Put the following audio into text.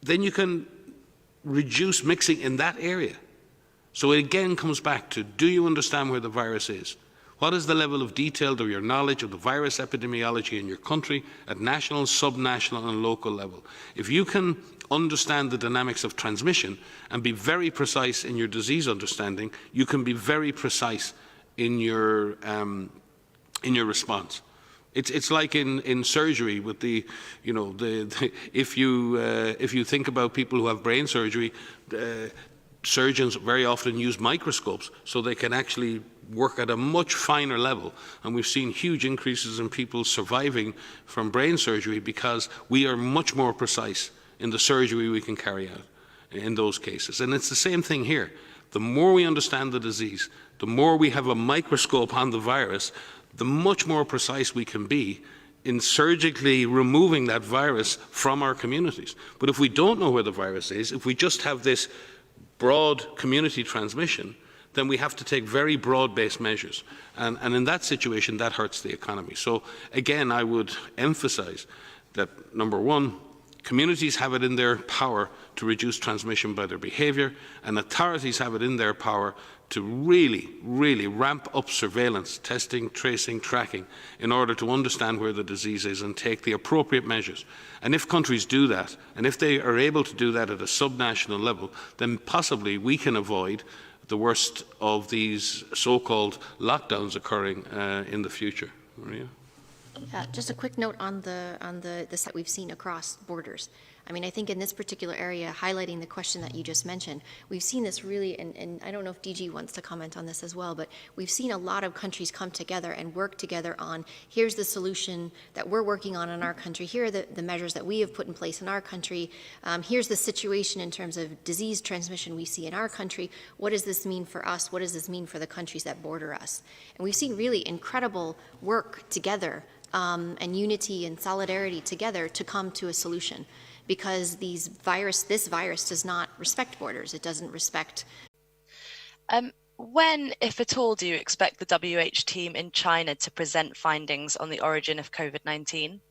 then you can reduce mixing in that area. So it again comes back to, do you understand where the virus is? What is the level of detail of your knowledge of the virus epidemiology in your country at national, subnational and local level? If you can understand the dynamics of transmission and be very precise in your disease understanding, you can be very precise in your response. It's like in surgery with if you think about people who have brain surgery, surgeons very often use microscopes so they can actually work at a much finer level. And we've seen huge increases in people surviving from brain surgery because we are much more precise in the surgery we can carry out in those cases. And it's the same thing here. The more we understand the disease, the more we have a microscope on the virus, the much more precise we can be in surgically removing that virus from our communities. But if we don't know where the virus is, if we just have this broad community transmission, then we have to take very broad-based measures. And in that situation, that hurts the economy. So again, I would emphasize that, number one, communities have it in their power to reduce transmission by their behaviour, and authorities have it in their power to really, really ramp up surveillance, testing, tracing, tracking, in order to understand where the disease is and take the appropriate measures. And if countries do that, and if they are able to do that at a subnational level, then possibly we can avoid the worst of these so-called lockdowns occurring in the future. Maria? Just a quick note on this that we've seen across borders. I mean, I think in this particular area, highlighting the question that you just mentioned, we've seen this really, and I don't know if DG wants to comment on this as well, but we've seen a lot of countries come together and work together on, here's the solution that we're working on in our country, here are the measures that we have put in place in our country, here's the situation in terms of disease transmission we see in our country, what does this mean for us, what does this mean for the countries that border us? And we've seen really incredible work together and unity and solidarity together to come to a solution. Because this virus does not respect borders. It doesn't respect. When, if at all, do you expect the WHO team in China to present findings on the origin of COVID-19?